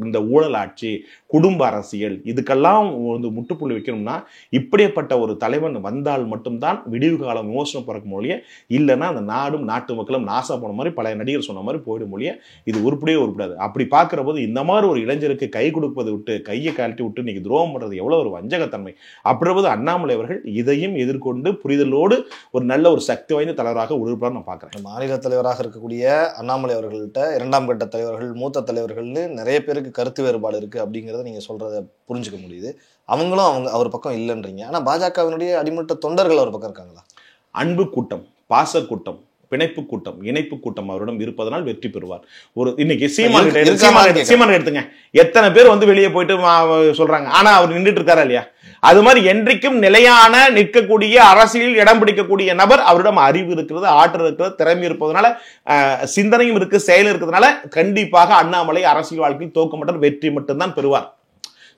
Speaker 1: இந்த ஊழல் ஆட்சி, குடும்ப அரசியல் இதுக்கெல்லாம் முட்டுப்புள்ளி வைக்கணும்னா இப்படிப்பட்ட ஒரு தலைவன் வந்தால் மட்டும்தான் விடிவு காலம் விமோசனம் பிறக்கும் மொழியே, இல்லைன்னா அந்த நாடும் நாட்டு மக்களும் நாசா போன மாதிரி பழைய நடிகர் சொன்ன மாதிரி மொழிய இது உருப்படியே உருப்படாது. அப்படி பார்க்கிற போது இந்த மாதிரி ஒரு இளைஞருக்கு கை கொடுப்பதை விட்டு கையை கழட்டி விட்டு இன்னைக்கு துரோகம் பண்றது எவ்வளவு ஒரு வஞ்சகத்தன்மை. அப்படின்போது அண்ணாமலை அவர்கள் இதையும் எதிர்கொண்டு புரிதலோடு ஒரு நல்ல ஒரு சக்தி வாய்ந்த தலைவராக உருவாக நான் பார்க்கிறேன்.
Speaker 2: மாநில தலைவராக இருக்கக்கூடிய அண்ணாமலை அவர்கள்ட்ட 2ஆம் கட்ட தலைவர்கள், மூத்த தலைவர்கள்னு நிறைய பேருக்கு கருத்து வேறுபாடு இருக்கு அப்படிங்கிறத நீங்க சொல்றத புரிஞ்சுக்க முடியுது. அவங்களும் அவர் பக்கம் இல்லைன்றீங்க. ஆனா பாஜகவினுடைய அடிமட்ட தொண்டர்கள் அவர் பக்கம் இருக்காங்களா?
Speaker 1: அன்பு கூட்டம், பாச கூட்டம், பிணைப்பு கூட்டம், இணைப்பு கூட்டம் அவரிடம் இருப்பதனால் வெற்றி பெறுவார். ஒரு இன்னைக்கு சீமான் எடுத்துங்க, எத்தனை பேர் வெளியே போயிட்டு சொல்றாங்க, ஆனா அவர் நின்றுட்டு இருக்காரா இல்லையா? அது மாதிரி என்றைக்கும் நிலையான நிற்கக்கூடிய அரசியலில் இடம் பிடிக்கக்கூடிய நபர், அவரிடம் அறிவு இருக்கிறது, ஆற்றல் இருக்கிறது, திறமை இருப்பதனால, சிந்தனையும் இருக்கு, செயல் இருக்கிறதுனால கண்டிப்பாக அண்ணாமலை அரசியல் வாழ்க்கையில் தோக்க மாட்டார், வெற்றி மட்டும்தான் பெறுவார்.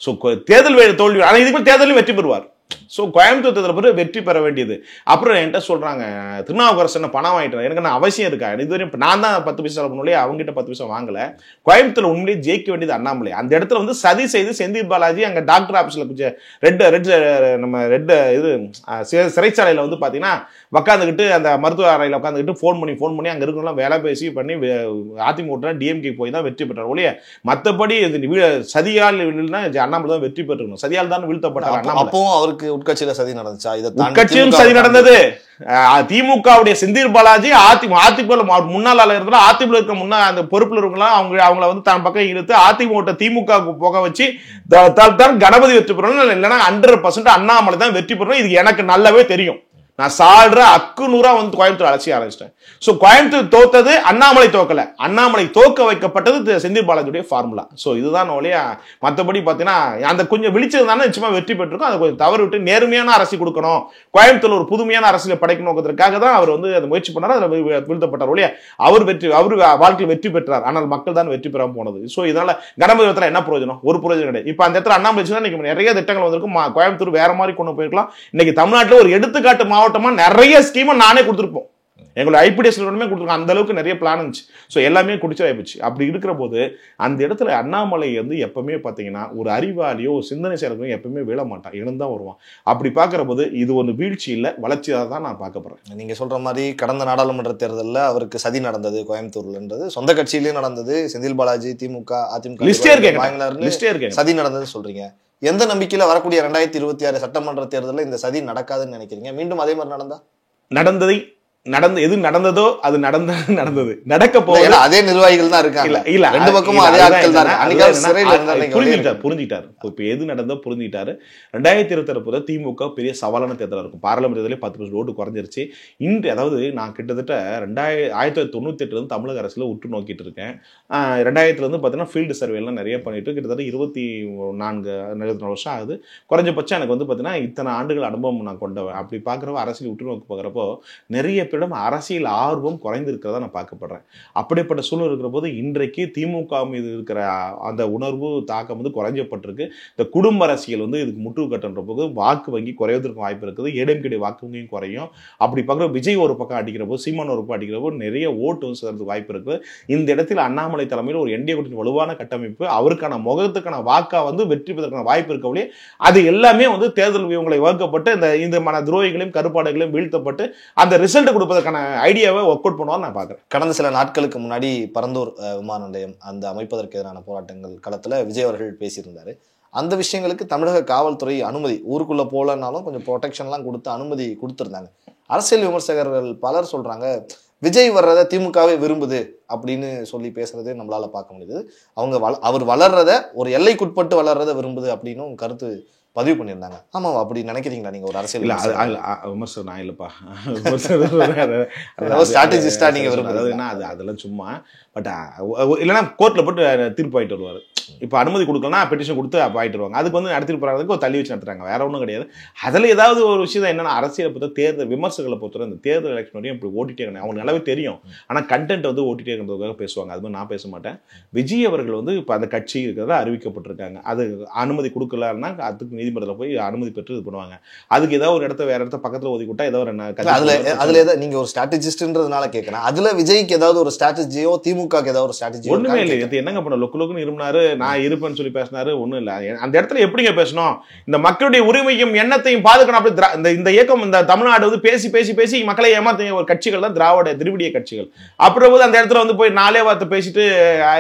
Speaker 1: சோ தேர்தல் தோல்வி, ஆனா இதுக்கு தேர்தலும் வெற்றி பெறுவார். ஸோ கோயம்புத்தூர் தேர்தல் வெற்றி பெற வேண்டியது. அப்புறம் என்கிட்ட சொல்றாங்க திருநாவுக்கரசு பணம் வாங்கிட்டு, எனக்கு என்ன அவசியம் இருக்கா? இதுவரையும் நான் தான் 10 பைசா பண்ணலையே, அவங்ககிட்ட 10 பைசா வாங்கல. கோயம்புத்தூர் உண்மையிலேயே ஜெயிக்க வேண்டியது அண்ணாமலை. அந்த இடத்துல சதி செய்து செந்தில் பாலாஜி அங்க டாக்டர் ஆபீஸ்ல சிறைச்சாலையில பாத்தீங்கன்னா உட்காந்துக்கிட்டு அந்த மருத்துவ அறையில் உட்காந்துக்கிட்டு ஃபோன் பண்ணி அங்க இருக்கலாம் வேலை பேசி பண்ணி அதிமுக டிஎம்கே போய் தான் வெற்றி பெற்றார் ஒழிய மற்றபடி சதியால் அண்ணாமலை தான் வெற்றி பெற்றணும். சதியால் தான் வீழ்த்தப்பட்டார்.
Speaker 2: அப்பவும் அவருக்கு உட்கட்சியில சதி நடந்துச்சா?
Speaker 1: உட்கட்சியும் சதி நடந்தது. திமுகவுடைய செந்தில் பாலாஜி அதிமுக முன்னாள் இருந்தாலும் அதிமுக இருக்க முன்னாள் அந்த பொறுப்புல இருக்கலாம் அவங்கள தன் பக்கம் இழுத்து அதிமுக திமுக போக வச்சு தான் கணபதி வெற்றி பெறணும். இல்லைன்னா 100% அண்ணாமலை தான் வெற்றி பெறணும். இது எனக்கு நல்லாவே தெரியும். நான் சாடுற அக்குநூறா கோயம்புத்தூர் அலட்சிய ஆரம்பிச்சிட்டேன். சோ கோயம்புத்தூர் தோத்தது, அண்ணாமலை தோக்கல. அண்ணாமலை தோக்க வைக்கப்பட்டது செந்தில் பாலாஜியுடைய ஃபார்முலா. சோ இதுதான் ஒழியா மற்றபடி பாத்தீங்கன்னா அந்த கொஞ்சம் விழிச்சதுனால நிச்சயமா வெற்றி பெற்றிருக்கும். அதை கொஞ்சம் தவறு விட்டு நேர்மையான அரசியல் கொடுக்கணும், கோயம்புத்தூர் ஒரு புதுமையான அரசியலை படைக்க நோக்கத்திற்காக தான் அவர் அதை முயற்சி பண்ணார். அதில் வீழ்த்தப்பட்டார் ஒழிய அவர் வாழ்க்கையில் வெற்றி பெற்றார். ஆனால் மக்கள் தான் வெற்றி பெறாம போனது. சோ இதனால கணபதி என்ன பிரயோஜனம்? ஒரு பிரயோஜனம் கிடையாது. இப்ப அந்த இடத்துல அண்ணாமலை நிறைய திட்டங்கள் வந்திருக்கும். கோயம்புத்தூர் வேற மாதிரி கொண்டு போயிருக்கலாம். இன்னைக்கு தமிழ்நாட்டில் ஒரு எடுத்துக்காட்டு மாவட்டமா நிறைய ஸ்கீம் நானே கொடுத்துருப்போம். எங்களோட ஐபிடிஎஸ் கொடுத்துருக்கோம். அந்த அளவுக்கு நிறைய பிளான் இருந்துச்சு. ஸோ எல்லாமே குடிச்சாயிடுச்சு. அப்படி இருக்கிற போது அந்த இடத்துல அண்ணாமலை எப்பவுமே பார்த்தீங்கன்னா ஒரு அறிவாளியோ சிந்தனை செயலோ எப்பவுமே விழ மாட்டான், எழுந்தான் வருவான். அப்படி பார்க்கிற போது இது ஒரு வீழ்ச்சி இல்லை, வளர்ச்சியாக தான் நான் பார்க்க போறேன்.
Speaker 2: நீங்க சொல்ற மாதிரி கடந்த நாடாளுமன்ற தேர்தலில் அவருக்கு சதி நடந்தது கோயம்புத்தூர்லன்றது சொந்த கட்சியிலேயே நடந்தது. செந்தில் பாலாஜி திமுக அதிமுக
Speaker 1: லிஸ்டே இருக்கு
Speaker 2: சதி நடந்தது சொல்றீங்க. எந்த நம்பிக்கையில வரக்கூடிய 2026 சட்டமன்ற தேர்தலில் இந்த சதி நடக்காதுன்னு நினைக்கிறீங்க? மீண்டும் அதே மாதிரி
Speaker 1: எது நடந்ததோ அது நடந்தது நடக்க போகுது.
Speaker 2: அதே நிர்வாகிகள் தான் இருக்காங்க. இல்ல ரெண்டு பக்கமும் அதே ஆட்கள் தான்.
Speaker 1: புரிஞ்சுட்டாரு. இப்ப எது நடந்தோ புரிஞ்சுட்டாரு. 2026 திமுக பெரிய சவாலான தேர்தலா இருக்கும். பாராளுமன்ற தேர்தலே 10% ஓட்டு குறைஞ்சிருச்சு. இன்று அதாவது நான் கிட்டத்தட்ட 1998 இருந்து தமிழக அரசுல உற்று நோக்கிட்டு இருக்கேன். 2000 இருந்து பாத்தீங்கன்னா ஃபீல்டு சர்வே எல்லாம் நிறைய பண்ணிட்டு கிட்டத்தட்ட 24 வருஷம் ஆகுது. குறைஞ்சபட்சம் எனக்கு பாத்தீங்கன்னா இத்தனை ஆண்டுகள் அனுபவம் நான் கொண்டவன். அப்படி பாக்குறப்ப அரசியல் உற்று நோக்கி பாக்குறப்போ நிறைய அரசியல் ஆர்வம் குறைந்திருக்கிறதா நான் பார்க்கப்படுறேன். அப்படிப்பட்ட சூழ்நிலை இருக்கிற போது இன்றைக்கு திமுக மீது இருக்கிற அந்த உணர்வு தாக்கம் குறைஞ்சப்பட்டிருக்கு. இந்த குடும்ப அரசியல் இதுக்கு முற்று கட்டுன்ற போது வாக்கு வங்கி குறைவதற்கு வாய்ப்பு இருக்குது. ஏடிஎம்கே வாக்கு வங்கியும் குறையும். அப்படி பார்க்குற விஜய் ஒரு பக்கம் அடிக்கிற போது, சீமான் ஒரு பக்கம் அடிக்கிற போது நிறைய ஓட்டு சேர்றதுக்கு வாய்ப்பு இருக்குது. இந்த இடத்தில் அண்ணாமலை தலைமையில் ஒரு என்டிஏ கூட்டணி வலுவான கட்டமைப்பு, அவருக்கான முகத்துக்கான வாக்கா வெற்றி பெறுவதற்கான வாய்ப்பு இருக்கவில்லை. அது எல்லாமே தேர்தல் வியூகங்களை வகுக்கப்பட்டு இந்த மன துரோகிகளையும் கருப்பாடுகளையும் வீழ்த்தப்பட்டு அந்த ரிசல்ட் கொடுப்பதற்கான ஐடியாவை ஒர்க் அவுட் பண்ணுவான்னு நான் பார்க்குறேன்.
Speaker 2: கடந்த சில நாட்களுக்கு முன்னாடி பரந்தூர் விமான நிலையம் அந்த அமைப்பதற்கு எதிரான போராட்டங்கள் களத்தில் விஜய் அவர்கள் பேசியிருந்தாரு. அந்த விஷயங்களுக்கு தமிழக காவல்துறை அனுமதி, ஊருக்குள்ள போலனாலும் கொஞ்சம் ப்ரொடெக்ஷன்லாம் கொடுத்து அனுமதி கொடுத்துருந்தாங்க. அரசியல் விமர்சகர்கள் பலர் சொல்றாங்க விஜய் வர்றதை திமுகவே விரும்புது அப்படின்னு சொல்லி பேசுறது நம்மளால பார்க்க முடியுது. அவர் வளர்றத ஒரு எல்லைக்குட்பட்டு வளர்றதை விரும்புது அப்படின்னு கருத்து பதிவு பண்ணியிருந்தாங்க. ஆமாவா, அப்படி நினைக்கிறீங்களா நீங்க ஒரு அரசியல்
Speaker 1: விமர்சனம்? நான் இல்லப்பா
Speaker 2: ஸ்ட்ராட்டஜிஸ்டா நீங்க
Speaker 1: விரும்புறதுன்னா அதெல்லாம் சும்மா. பட் இல்லைன்னா கோர்ட்ல போட்டு தீர்ப்பு ஆயிட்டு வருவாரு. இப்போ அனுமதி கொடுக்கலாம், பெட்டிஷன் கொடுத்து அப்போ ஆயிட்டு வருவாங்க. அதுக்கு வந்து நடத்திட்டு போறாங்க, ஒரு தள்ளி வச்சு நடத்துறாங்க, வேற ஒன்றும் கிடையாது. அதில் ஏதாவது ஒரு விஷயம் என்னன்னா, அரசியலை பொறுத்த தேர்தல் விமர்சகர்களை பொறுத்தவரை இந்த தேர்தல் எலெக்ஷன் வரையும் இப்படி ஓட்டிட்டே இருக்காங்க. அவங்களுக்கு நல்லாவே தெரியும், ஆனால் கண்டென்ட் வந்து ஓட்டிட்டே இருக்கிறதுக்காக பேசுவாங்க. அது மாதிரி நான் பேச மாட்டேன். விஜய் அவர்கள் வந்து இப்போ அந்த கட்சி இருக்கிறதா அறிவிக்கப்பட்டிருக்காங்க. அது அனுமதி கொடுக்கலன்னா அதுக்கு நீதிமன்றத்தில் போய் அனுமதி பெற்று இது பண்ணுவாங்க. அதுக்கு ஏதாவது ஒரு இடத்த வேற இடத்த பக்கத்தில் ஒதுக்கி விட்டா ஏதாவது
Speaker 2: அதுல ஏதாவது நீங்க ஒரு ஸ்ட்ராட்டஜிஸ்ட்ன்றதுனால கேட்கறேன். அதுல விஜய்க்கு ஏதாவது ஒரு ஸ்ட்ராட்டஜியோ திமுகக்கு ஏதாவது ஒரு ஸ்ட்ராட்டஜியோ
Speaker 1: ஒண்ணுமே இல்லை. இது என்னங்க பண்ண லொக்குன்னு இருந்தாரு, நான் இருப்பேன்னு சொல்லி பேசினாரு, ஒண்ணும் இல்லை. அந்த இடத்துல எப்படிங்க பேசணும்? இந்த மக்களுடைய உரிமையும் எண்ணத்தையும் பாதுகாக்கணும். அப்படி இந்த இயக்கம் இந்த தமிழ்நாடு வந்து பேசி பேசி பேசி மக்களை ஏமாத்த ஒரு கட்சிகள் தான் திராவிடிய கட்சிகள். அப்புறம் போது அந்த இடத்துல வந்து போய் நாலே வார்த்தை பேசிட்டு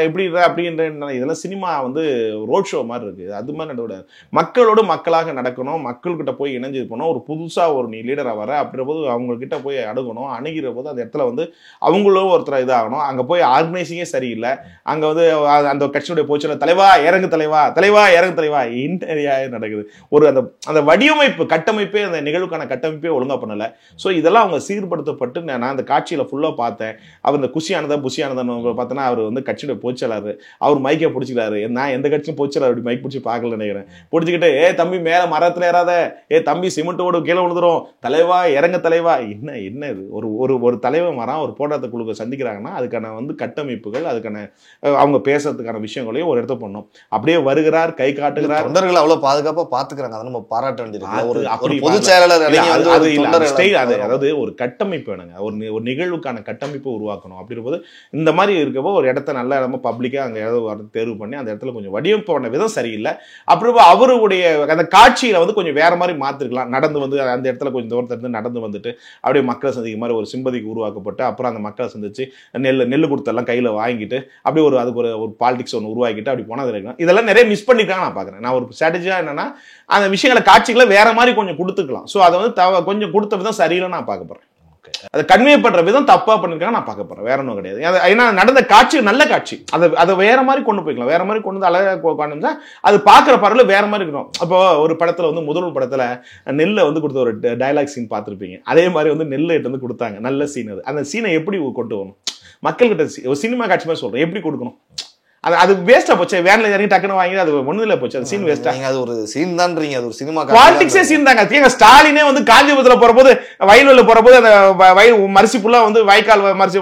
Speaker 1: எப்படி அப்படின்ற இதெல்லாம் சினிமா வந்து ரோட் ஷோ மாதிரி இருக்கு. அது மாதிரி நடக்க மக்களோடு மக்களாக நடக்கணும். மக்கள்கிட்ட போய் இணைஞ்சு போனோம். ஒரு புதுசா ஒரு நீ லீடரா வர அப்படின்ற போது அவங்க கிட்ட போய் அணுகணும். அணுகிற போது அந்த இடத்துல வந்து அவங்களும் ஒருத்தர் இதாகணும். அங்க போய் ஆர்கனைசிங்கே சரியில்லை. அங்க வந்து அந்த கட்சியுடைய போச்சு தலைவா இறங்கு தலைவா இறங்கு தலைவா நடக்குது. ஒரு அந்த வடிவமைப்பு கட்டமைப்பே, அந்த நிகழ்வுக்கான கட்டமைப்பே ஒழுங்கா பண்ணல. ஸோ இதெல்லாம் அவங்க சீர்படுத்தப்பட்டு நான் அந்த காட்சியில ஃபுல்லா பார்த்தேன். அவர் இந்த புஷியானதான் பார்த்தோன்னா அவர் வந்து கட்சியோட போச்சலாரு, அவர் மைக்கை பிடிச்சிக்கிறாரு. நான் எந்த கட்சியும் போச்சலாரு அப்படி மைக் பிடிச்சி பார்க்கல நினைக்கிறேன். பிடிச்சிக்கிட்டு தம்பி மேல மரத்துல ஏறாத, தம்பி சிமெண்டோடு கீழே விழுந்துரும், தலைவா இறங்க தலைவா. என்ன இது? ஒரு தலைவர் மரம் ஒரு போராட்ட குழுவை சந்திக்கிறாங்கன்னா அதுக்கான வந்து கட்டமைப்புகள், அதுக்கான அவங்க பேசுறதுக்கான விஷயங்களையும் ஒரு இடத்த பண்ணும். அப்படியே வருகிறார், கை காட்டுகிறார்.
Speaker 2: தொண்டர்கள் அவ்வளவு பாதுகாப்பா பாத்துக்கிறாங்க. அதை நம்ம பாராட்ட வேண்டியது. பொதுச் செயலாளர்
Speaker 1: அதாவது ஒரு கட்டமைப்பு வேணுங்க. ஒரு நிகழ்வுக்கான கட்டமைப்பு உருவாக்கணும். அப்படிங்கும்போது இந்த மாதிரி இருக்கப்போ ஒரு இடத்த நல்ல இடமா பப்ளிக்கா அங்க ஏதாவது தேர்வு பண்ணி அந்த இடத்துல கொஞ்சம் வடிவமைப்பு பண்ண விதம் சரியில்லை. அப்புறம் அவருடைய அந்த காட்சியில வந்து கொஞ்சம் வேற மாதிரி மாத்திருக்கலாம். நடந்து வந்து அந்த இடத்துல கொஞ்சம் தூரத்துல இருந்து நடந்து வந்துட்டு அப்படியே மக்களை சந்திக்க மாதிரி ஒரு சிம்பதிக்கு உருவாக்கப்பட்டு அப்புறம் அந்த மக்களை சந்திச்சு நெல் கொடுத்தெல்லாம் கையில வாங்கிட்டு அப்படியே அதுக்கு ஒரு பாலிடிக்ஸ் ஒன்று உருவாக்கிட்டு அப்படி போனது இருக்கு. இதெல்லாம் நிறைய மிஸ் பண்ணிருக்காங்க நான் பாக்குறேன். நான் ஒரு ஸ்ட்ராட்டஜியா என்னன்னா அந்த விஷயங்களை காட்சிகளை வேற மாதிரி கொஞ்சம் கொடுத்துக்கலாம். ஸோ அதை வந்து கொஞ்சம் கொடுத்த விதம் சரியில்லை நான் பார்க்க போறேன். அதை கன்வே பண்ற விதம் தப்பா பண்ணிருக்காங்க நான் பார்க்க போறேன். வேற ஒன்றும் கிடையாது. ஏன்னா நடந்த காட்சி நல்ல காட்சி, அதை வேற மாதிரி கொண்டு போய்க்கலாம். வேற மாதிரி கொண்டு வந்து அழகா கொண்டு அது பாக்குற பார்வையில வேற மாதிரி இருக்கணும். அப்போ ஒரு படத்துல வந்து முதல் படத்துல நெல்லை வந்து கொடுத்த ஒரு டயலாக் சீன் பார்த்துருப்பீங்க. அதே மாதிரி வந்து நெல்லை வந்து கொடுத்தாங்க. நல்ல சீன். அது அந்த சீனை எப்படி கொண்டு வரணும் மக்கள்கிட்ட, ஒரு சினிமா காட்சி மாதிரி சொல்றேன், எப்படி கொடுக்கணும்? அது வேஸ்டா போச்சு. வேன்ல இறங்கி டக்குன்னு வாங்கி அது ஒண்ணுல போச்சு. அது சீன் வேஸ்டா.
Speaker 2: அது ஒரு சீன் தான்றீங்க. அது ஒரு சினிமா
Speaker 1: பாலிடிக்ஸே சீன் தாங்க. ஏங்க ஸ்டாலினே வந்து காஞ்சிபுரத்துல போறபோது வயல்வெளியில போறபோது அந்த மரிசி புல்லா வந்து வாய்க்கால் மரிசி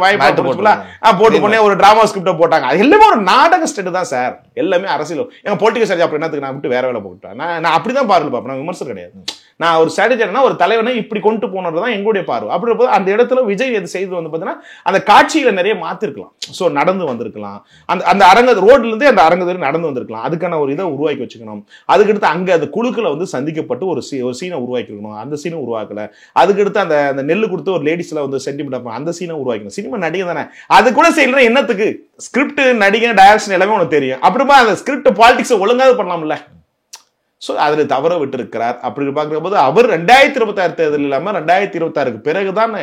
Speaker 1: போட்டு பண்ணி ஒரு டிராமா ஸ்கிரிப்ட போட்டாங்க. அது எல்லாமே ஒரு நாடக ஸ்டேட் தான் சார். எல்லாமே அரசியல். எங்க பொலிட்டிக்கல் ஸ்ட்ராட்டஜி அப்படி என்னத்துக்கு நான் விட்டு வேற வேலை போட்டேன். நான் அப்படிதான் பார்வை பார்ப்பேன். நான் விமர்சனம் கிடையாது. நான் ஒரு ஸ்ட்ராட்டஜினா ஒரு தலைவனை இப்படி கொண்டு போனதுதான் எங்களுடைய பார்வை. அப்படி போது அந்த இடத்துல விஜய் எது செய்து வந்து பார்த்தீங்கன்னா அந்த காட்சியில நிறைய மாத்திருக்கலாம். ஸோ நடந்து வந்திருக்கலாம். அந்த அரங்க ரோட்ல இருந்து அந்த அரங்கத்தில் நடந்து வந்திருக்கலாம். அதுக்கான ஒரு இதை உருவாக்கி வச்சுக்கணும். அதுக்கடுத்து அங்க அந்த குழுக்களை வந்து சந்திக்கப்பட்டு ஒரு சீனை உருவாக்கிக்கணும். அந்த சீனை உருவாக்கல. அதுக்கடுத்து அந்த நெல்லு கொடுத்து ஒரு லேடிஸ்ல வந்து சென்டிமெண்ட் அந்த சீனை உருவாக்கணும். சினிமா நடிகை தானே, அது கூட செய்யலாம். என்னத்துக்கு ஸ்கிரிப்ட், நடிகை, டைரக்ஷன் எல்லாமே உனக்கு தெரியும். அப்புறமா அந்த ஸ்கிரிப்ட் பாலிடிக்ஸ் ஒழுங்காக பண்ணலாம்ல. ஸோ அதில் தவற விட்டு இருக்கிறார். அப்படி பார்க்குற போது அவர் 2026 தேர்தல் இல்லாமல் 2026க்கு பிறகுதான்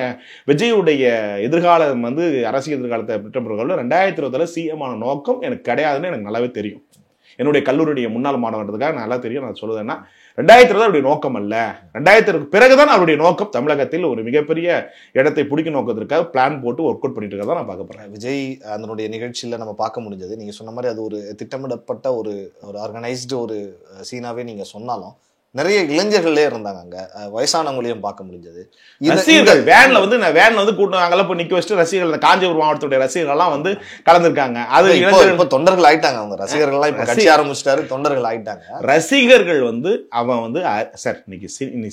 Speaker 1: விஜயுடைய எதிர்காலம் வந்து அரசியல் எதிர்காலத்தை திட்டமிடுறவர்கள் 2026 சிஎம் ஆன நோக்கம் எனக்கு கிடையாதுன்னு எனக்கு நல்லாவே தெரியும். என்னுடைய கல்லூரியுடைய முன்னாள் மாணவன்றதுக்காக நல்லா தெரியும். நான் சொல்லுவேன்னா 2020 அவருடைய நோக்கம் அல்ல. 2020க்கு பிறகுதான் அவருடைய நோக்கம் தமிழகத்தில் ஒரு மிகப்பெரிய இடத்தை பிடிக்க நோக்கத்திற்காக பிளான் போட்டு ஒர்க் அவுட் பண்ணிட்டு இருக்கதான் நான் பார்க்க போறேன்.
Speaker 2: விஜய் அதனுடைய நிகழ்ச்சியில நம்ம பார்க்க முடிஞ்சது. நீங்க சொன்ன மாதிரி அது ஒரு திட்டமிடப்பட்ட ஒரு ஆர்கனைஸ்டு ஒரு சீனாவே நீங்க சொன்னாலும் நிறைய இளைஞர்களே இருந்தாங்க. அங்க வயசானவங்களையும் பார்க்க முடிஞ்சது.
Speaker 1: ரசிகர்கள் வேன்ல வந்து கூட்டம் அங்கெல்லாம் போய் நிக்க வச்சுட்டு ரசிகர்கள் காஞ்சிபுரம் மாவட்டத்துடைய ரசிகர்கள்லாம் வந்து கலந்துருக்காங்க. அது
Speaker 2: இப்ப தொண்டர்கள் ஆயிட்டாங்க. அவங்க ரசிகர்கள்லாம் இப்ப கட்சி ஆரம்பிச்சிட்டாரு, தொண்டர்கள் ஆயிட்டாங்க.
Speaker 1: ரசிகர்கள் வந்து அவன் வந்து சார் இன்னைக்கு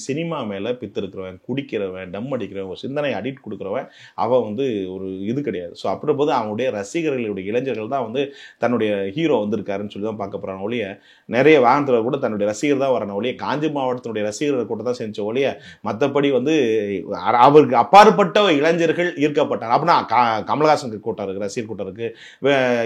Speaker 1: சினிமா மேல பித்து இருக்கிறவன், குடிக்கிறவன், டம் அடிக்கிறவன், ஒரு சிந்தனை அடிக்ட் கொடுக்குறவன் அவன் வந்து ஒரு இது கிடையாது. ஸோ அப்படி போது அவனுடைய ரசிகர்களுடைய இளைஞர்கள் தான் வந்து தன்னுடைய ஹீரோ வந்திருக்காருன்னு சொல்லி தான் பார்க்க போறாங்க ஒழிய, நிறைய வாகனத்துல கூட தன்னுடைய ரசிகர் தான் வரணும் ஒழிய காஞ்சி மாவட்டத்தினுடைய ரசிகர்கள் கூட்டம் தான் செஞ்ச ஒழிய மற்றபடி வந்து அவருக்கு அப்பாற்பட்ட இளைஞர்கள் ஈர்க்கப்பட்டார். அப்படின்னா கமலஹாசனுக்கு கூட்டம் இருக்கு, ரசிகர் கூட்டம் இருக்கு,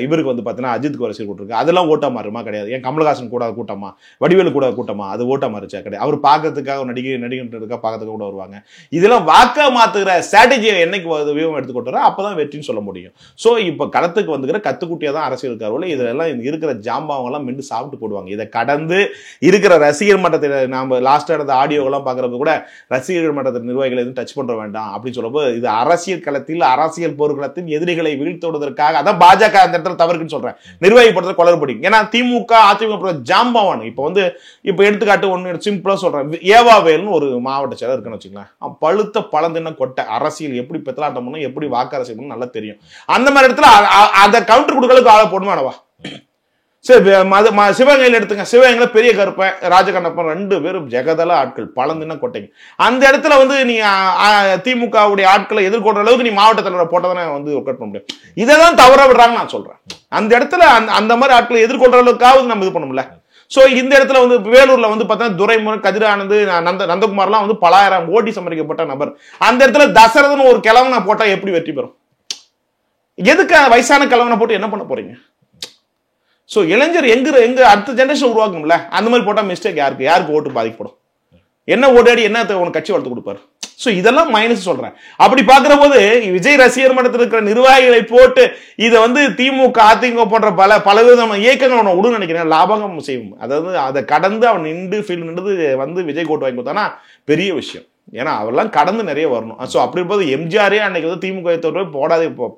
Speaker 1: இவருக்கு வந்து பார்த்தீங்கன்னா அஜித்துக்கு ரசிகர் கூட்டம் இருக்கு, அதெல்லாம் ஓட்ட மாறுமா கிடையாது. ஏன் கமலஹாசன் கூட கூட்டமா, வடிவேலு கூட கூட்டமா, அது ஓட்ட மாறுச்சா கிடையாது. அவர் பார்க்கறதுக்காக நடிகர்களுக்காக பார்க்கறதுக்கு கூட வருவாங்க. இதெல்லாம் வாக்க மாத்துகிற ஸ்ட்ராட்டஜியை என்னைக்கு வியூகம் எடுத்துக்கொண்டாரோ அப்பதான் வெற்றின்னு சொல்ல முடியும். ஸோ இப்போ களத்துக்கு வந்துக்கிற கத்துக்குட்டியா தான் அரசியல் இருக்காரு. இதெல்லாம் இருக்கிற ஜாம்பவங்க எல்லாம் மிண்டு சாப்பிட்டு போடுவாங்க. இதை கடந்து இருக்கிற ரசிகர் மட்டத்தில் நாம லாஸ்டா எடுத்த ஆடியோலாம் பார்க்கறது கூட ரசிகர்கள் மட்டத்தில் நிர்வாகிகளை எதுவும் டச் பண்ண வேண்டாம் அப்படின்னு சொல்லும்போது இது அரசியல் களத்தில் அரசியல் போர்க்களத்தில் எதிரிகளை வீழ்த்தோடுவதற்காக அதான் பாஜக அந்த இடத்துல தவறுக்குன்னு சொல்றேன். நிர்வாகி படத்தில் குளறுபடி. ஏன்னா திமுக அதிமுக ஜாம்பவான் இப்போ எடுத்துக்காட்டு ஒன்று சிம்பிளா சொல்றேன். ஏவாவேல்னு ஒரு மாவட்ட செயலர் இருக்குன்னு வச்சுக்கலாம். பழுத்த பழந்தின கொட்டை அரசியல் எப்படி பெத்தலாட்டம் பண்ணணும், எப்படி வாக்கு அரசியல் பண்ணணும் நல்லா தெரியும். அந்த மாதிரி இடத்துல அதை கவுண்டர் கொடுக்கறதுக்கு ஆளை போடுமானவா. சரி, சிவகங்கையில் எடுத்துங்க. சிவகங்கையில பெரிய கருப்பன் ராஜகண்ணப்பன் 2 பேரும் ஜெகதல ஆட்கள், பழந்தின கொட்டைங்க. அந்த இடத்துல வந்து நீ திமுகவுடைய ஆட்களை எதிர்கொள்ற அளவுக்கு நீ மாவட்ட தலைவரை போட்டதானே வந்து ஒர்க் பண்ண முடியும். இதைதான் தவற விடுறாங்க நான் சொல்றேன். அந்த இடத்துல அந்த மாதிரி ஆட்களை எதிர்கொள்ற அளவுக்காவது நம்ம இது பண்ணணும்ல. சோ இந்த இடத்துல வந்து வேலூர்ல வந்து பார்த்தா துரைமுருகன், கதிரானந்து, நந்தகுமார்லாம் வந்து பலாயிரம் கோடி சம்பாதிக்கப்பட்ட நபர். அந்த இடத்துல தசரதன் ஒரு கிழவனை போட்டா எப்படி வெற்றி பெறும்? எதுக்கு வயசான கிழவனை போட்டு என்ன பண்ண போறீங்க? சோ இளைஞர் எங்க அடுத்த ஜெனரேஷன் உருவாக்கும்ல. அந்த மாதிரி போட்டா மிஸ்டேக் யாருக்கு ஓட்டு பாதிக்கப்படும்? என்ன ஓடாடி என்ன உனக்கு கட்சி வளர்த்து கொடுப்பாரு? சோ இதெல்லாம் மைனஸ் சொல்றேன். அப்படி பாக்குற போது விஜய் ரசிகர் மன்றத்தில் இருக்கிற நிர்வாகிகளை போட்டு இதை வந்து திமுக அதிமுக போன்ற பலவிதமான இயக்கங்கள் உடு நினைக்கிறேன் லாபகம் செய்யும். அதாவது அதை கடந்து அவன் நின்று வந்து விஜய் கோட்டு வாங்கி கொடுத்தானா பெரிய விஷயம். ஏன்னா அவெல்லாம் கடந்து நிறைய வரணும். ஸோ அப்படி இருப்பது எம்ஜிஆரே அன்னைக்கு வந்து திமுக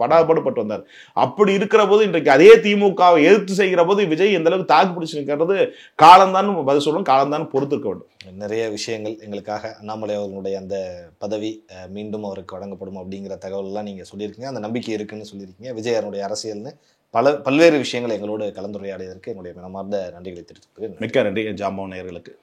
Speaker 1: படாதபாடுபட்டு வந்தார். அப்படி இருக்கிற போது இன்றைக்கு அதே திமுகவை எதிர்த்து செய்கிற போது விஜய் எந்த அளவுக்கு தாக்கு பிடிச்சிருக்கிறது காலம்தான் பதில் சொல்லணும், காலம்தான் பொறுத்திருக்க வேண்டும்.
Speaker 2: நிறைய விஷயங்கள் எங்களுக்காக அண்ணாமலை அவர்களுடைய அந்த பதவி மீண்டும் அவருக்கு வழங்கப்படும் அப்படிங்கிற தகவல்லாம் நீங்க சொல்லியிருக்கீங்க. அந்த நம்பிக்கை இருக்குன்னு சொல்லியிருக்கீங்க. விஜயனுடைய அரசியல்னு பல்வேறு விஷயங்களை எங்களோடு கலந்துரையாடியதற்கு என்னுடைய மனமார்ந்த நன்றிகளை தெரிவித்துக்கிறேன்.
Speaker 1: மிக்க நன்றி ஜாம்பவன் நேயர்களுக்கு.